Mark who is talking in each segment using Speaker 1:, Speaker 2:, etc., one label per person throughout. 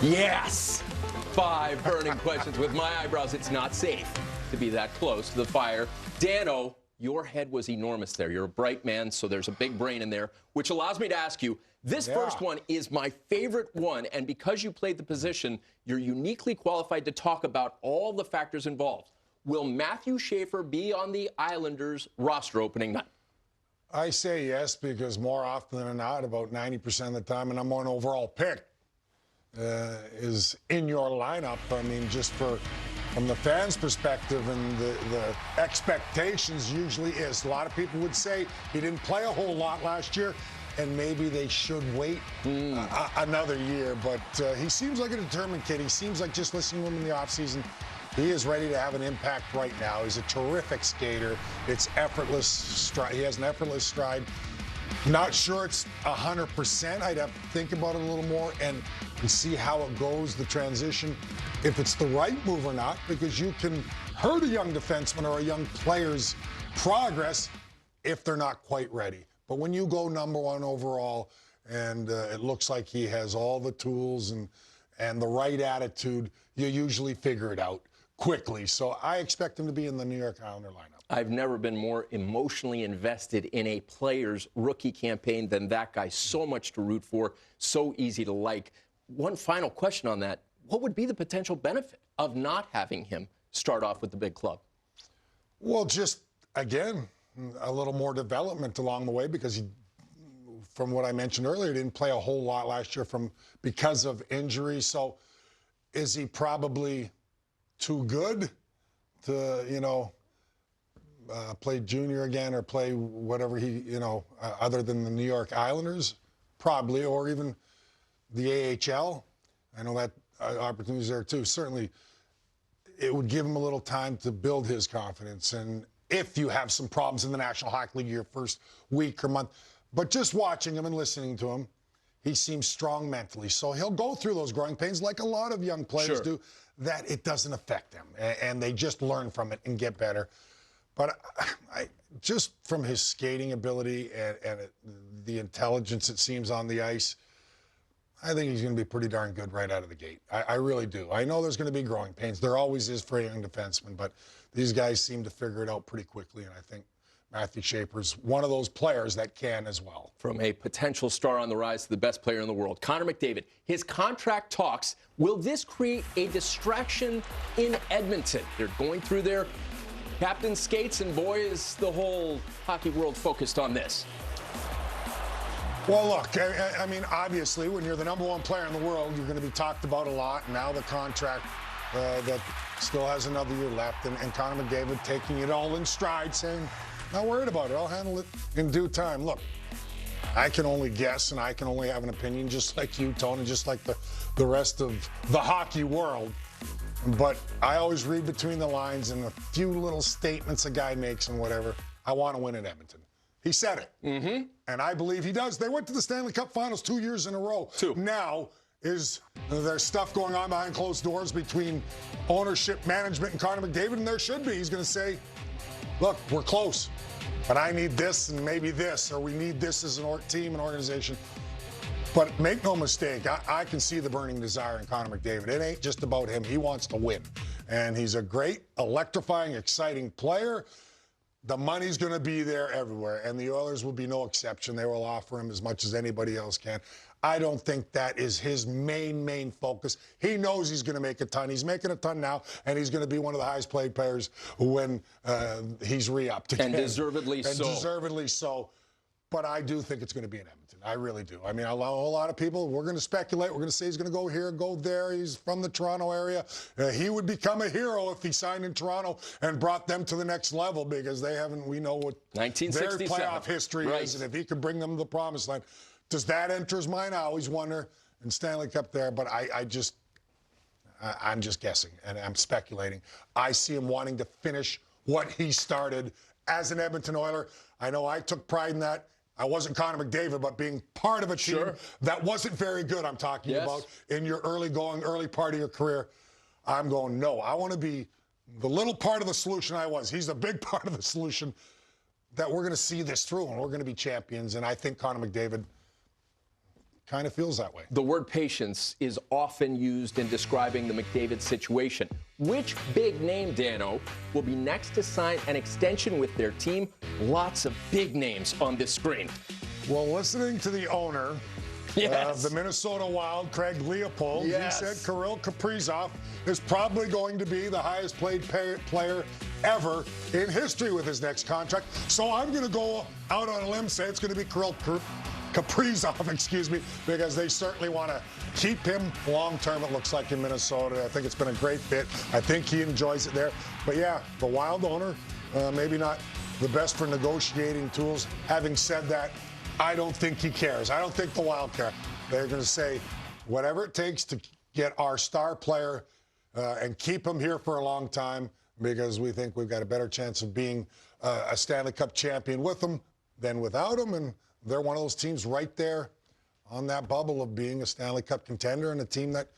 Speaker 1: Yes! 5 burning questions with my eyebrows. It's not safe to be that close to the fire. Dano, your head was enormous there. You're a bright man, so there's a big brain in there, which allows me to ask you, this first one is my favorite one, and because you played the position, you're uniquely qualified to talk about all the factors involved. Will Matthew Schaefer be on the Islanders roster opening night?
Speaker 2: I say yes, because more often than not, about 90% of the time, and I'm an overall pick, is in your lineup. I mean, just from the fans' perspective, and the expectations usually is. A lot of people would say he didn't play a whole lot last year, and maybe they should wait another year. But he seems like a determined kid. He seems like, just listening to him in the offseason, he is ready to have an impact right now. He's a terrific skater. It's effortless stride. He has an effortless stride. Not sure it's 100%. I'd have to think about it a little more and see how it goes, the transition, if it's the right move or not, because you can hurt a young defenseman or a young player's progress if they're not quite ready. But when you go #1 overall, and it looks like he has all the tools and the right attitude, you usually figure it out quickly. So I expect him to be in the New York Islander lineup.
Speaker 1: I've never been more emotionally invested in a player's rookie campaign than that guy. So much to root for, so easy to like. One final question on that. What would be the potential benefit of not having him start off with the big club?
Speaker 2: Well, just, again, a little more development along the way, because he, from what I mentioned earlier, didn't play a whole lot last year because of injury. So is he probably too good to, play junior again or play whatever he, other than the New York Islanders? Probably, or even the AHL. I know that opportunity's there too. Certainly, it would give him a little time to build his confidence. And if you have some problems in the National Hockey League your first week or month, but just watching him and listening to him, he seems strong mentally. So he'll go through those growing pains like a lot of young players do, that it doesn't affect them. And they just learn from it and get better. But I just from his skating ability and the intelligence it seems on the ice, I think he's going to be pretty darn good right out of the gate. I really do. I know there's going to be growing pains. There always is for a young defenseman, but these guys seem to figure it out pretty quickly, and I think Matthew Schaefer's one of those players that can as well.
Speaker 1: From a potential star on the rise to the best player in the world, Connor McDavid, his contract talks. Will this create a distraction in Edmonton? They're going through their captain skates, and boy, is the whole hockey world focused on this.
Speaker 2: Well, look, I mean, obviously, when you're the #1 player in the world, you're going to be talked about a lot. Now the contract that still has another year left, and Connor McDavid taking it all in stride, saying, not worried about it. I'll handle it in due time. Look, I can only guess, and I can only have an opinion, just like you, Tony, just like the rest of the hockey world. But I always read between the lines and a few little statements a guy makes and whatever. I want to win in Edmonton. He said it. And I believe he does. They went to the Stanley Cup Finals 2 years in a row. Now, is there stuff going on behind closed doors between ownership, management, and Connor McDavid? And there should be. He's going to say, look, we're close, but I need this and maybe this, or we need this as an team and organization. But make no mistake, I can see the burning desire in Connor McDavid. It ain't just about him. He wants to win. And he's a great, electrifying, exciting player. The money's going to be there everywhere, and the Oilers will be no exception. They will offer him as much as anybody else can. I don't think that is his main focus. He knows he's going to make a ton. He's making a ton now, and he's going to be one of the highest paid players when he's re-upped again.
Speaker 1: And deservedly so.
Speaker 2: And deservedly so. But I do think it's going to be in Edmonton. I really do. I mean, a lot of people, we're going to speculate. We're going to say he's going to go here, go there. He's from the Toronto area. He would become a hero if he signed in Toronto and brought them to the next level, because they haven't, we know what their playoff history is, and if he could bring them to the promised land. Does that enter his mind? I always wonder. And Stanley Cup there, but I'm just guessing, and I'm speculating. I see him wanting to finish what he started as an Edmonton Oiler. I know I took pride in that. I wasn't Connor McDavid, but being part of a team that wasn't very good, I'm talking about, in your early part of your career. I'm going, no, I want to be the little part of the solution I was. He's a big part of the solution, that we're going to see this through, and we're going to be champions. And I think Connor McDavid kind of feels that way.
Speaker 1: The word patience is often used in describing the McDavid situation. Which big name, Dano, will be next to sign an extension with their team? Lots of big names on this screen.
Speaker 2: Well, listening to the owner of the Minnesota Wild, Craig Leopold, he said Kirill Kaprizov is probably going to be the highest paid player ever in history with his next contract. So I'm going to go out on a limb and say it's going to be Kirill Kaprizov, because they certainly want to keep him long-term, it looks like, in Minnesota. I think it's been a great fit. I think he enjoys it there. But, yeah, the Wild owner, maybe not the best for negotiating tools. Having said that, I don't think he cares. I don't think the Wild care. They're going to say whatever it takes to get our star player and keep him here for a long time, because we think we've got a better chance of being a Stanley Cup champion with him than without him. And they're one of those teams right there on that bubble of being a Stanley Cup contender and a team that,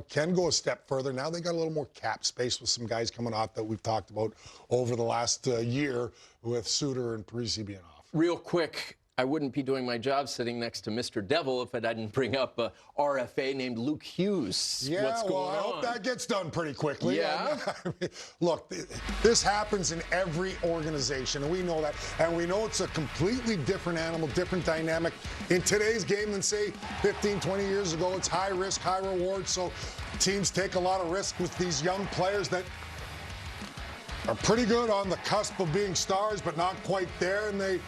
Speaker 2: can go a step further. Now they got a little more cap space with some guys coming off that we've talked about over the last year, with Suter and Parise being off.
Speaker 1: Real quick, I wouldn't be doing my job sitting next to Mr. Devil if I didn't bring up a RFA named Luke Hughes.
Speaker 2: Yeah,
Speaker 1: What's going on?
Speaker 2: I hope that gets done pretty quickly.
Speaker 1: Yeah.
Speaker 2: Look, this happens in every organization, and we know that. And we know it's a completely different animal, different dynamic in today's game than, say, 15, 20 years ago. It's high risk, high reward. So teams take a lot of risk with these young players that are pretty good on the cusp of being stars, but not quite there. And they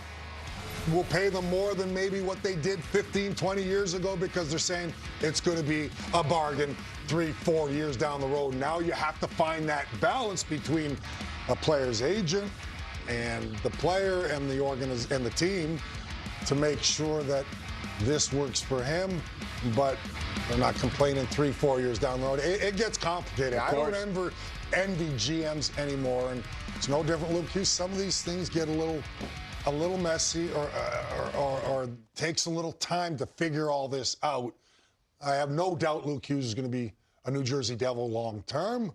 Speaker 2: will pay them more than maybe what they did 15, 20 years ago, because they're saying it's going to be a bargain 3, 4 years down the road. Now you have to find that balance between a player's agent and the player and the team to make sure that this works for him, but they're not complaining 3, 4 years down the road. It gets complicated. I don't envy GMs anymore, and it's no different. Luke Hughes, some of these things get a little messy or takes a little time to figure all this out. I have no doubt Luke Hughes is going to be a New Jersey Devil long term.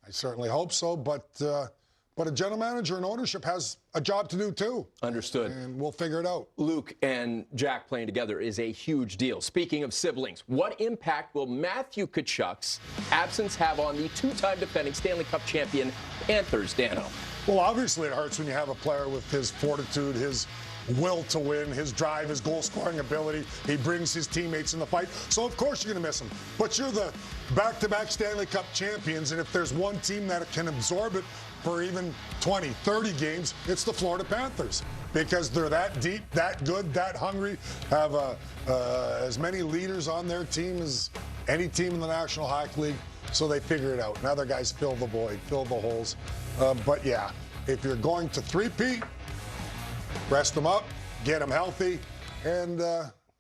Speaker 2: I certainly hope so, but a general manager and ownership has a job to do too.
Speaker 1: Understood.
Speaker 2: And we'll figure it out.
Speaker 1: Luke and Jack playing together is a huge deal. Speaking of siblings, what impact will Matthew Tkachuk's absence have on the two-time defending Stanley Cup champion Panthers, Dano?
Speaker 2: Well, obviously it hurts when you have a player with his fortitude, his will to win, his drive, his goal-scoring ability. He brings his teammates in the fight. So, of course, you're going to miss him. But you're the back-to-back Stanley Cup champions, and if there's one team that can absorb it for even 20, 30 games, it's the Florida Panthers, because they're that deep, that good, that hungry, have as many leaders on their team as any team in the National Hockey League. So they figure it out. And other guys fill the void, fill the holes. But, yeah, if you're going to three-peat, rest them up, get them healthy, and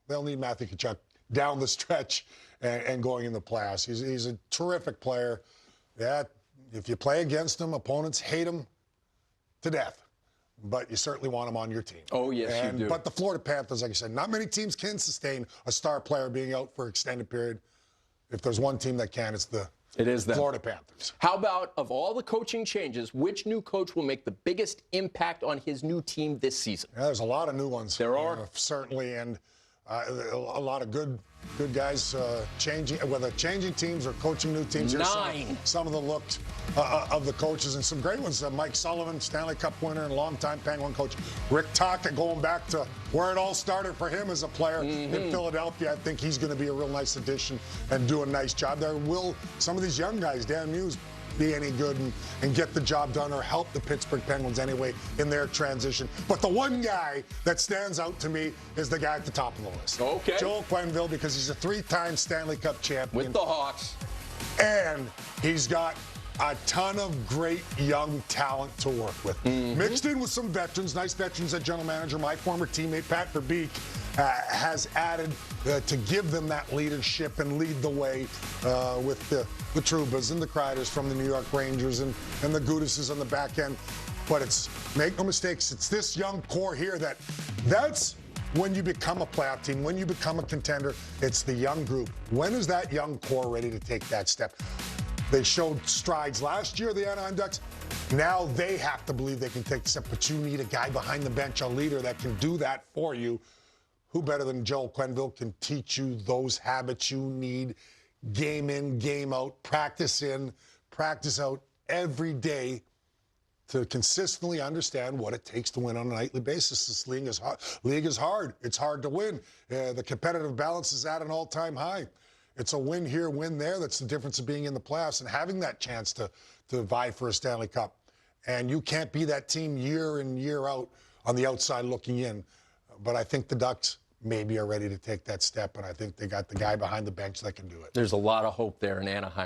Speaker 2: they'll need Matthew Tkachuk down the stretch and going in the playoffs. He's a terrific player. Yeah, if you play against him, opponents hate him to death. But you certainly want him on your team.
Speaker 1: Oh, yes, you do.
Speaker 2: But the Florida Panthers, like I said, not many teams can sustain a star player being out for an extended period. If there's one team that can, it's the Florida Panthers.
Speaker 1: How about, of all the coaching changes, which new coach will make the biggest impact on his new team this season?
Speaker 2: Yeah, there's a lot of new ones.
Speaker 1: There are.
Speaker 2: Certainly, and a lot of good guys changing, whether changing teams or coaching new teams.
Speaker 1: 9.
Speaker 2: Some of the looks of the coaches, and some great ones. Mike Sullivan, Stanley Cup winner and longtime Penguin coach. Rick Tocchet, going back to where it all started for him as a player in Philadelphia. I think he's going to be a real nice addition and do a nice job there. Will some of these young guys, Dan Muse, be any good and get the job done or help the Pittsburgh Penguins anyway in their transition? But the one guy that stands out to me is the guy at the top of the list.
Speaker 1: Okay.
Speaker 2: Joel Quenneville, because he's a 3-time Stanley Cup champion.
Speaker 1: With the Hawks.
Speaker 2: And he's got a ton of great young talent to work with. Mixed in with some veterans, nice veterans that general manager, my former teammate, Pat Verbeek, has added to give them that leadership and lead the way with the Trubas and the Kreiders from the New York Rangers and the Gudises on the back end. But it's, make no mistakes, it's this young core here that's when you become a playoff team, when you become a contender, it's the young group. When is that young core ready to take that step? They showed strides last year, the Anaheim Ducks. Now they have to believe they can take the step, but you need a guy behind the bench, a leader that can do that for you. who better than Joel Quenneville can teach you those habits you need, game in, game out, practice in, practice out every day to consistently understand what it takes to win on a nightly basis. This league is hard. It's hard to win. The competitive balance is at an all-time high. It's a win here, win there. That's the difference of being in the playoffs and having that chance to vie for a Stanley Cup. And you can't be that team year in, year out on the outside looking in. But I think the Ducks maybe are ready to take that step, and I think they got the guy behind the bench that can do it.
Speaker 1: There's a lot of hope there in Anaheim.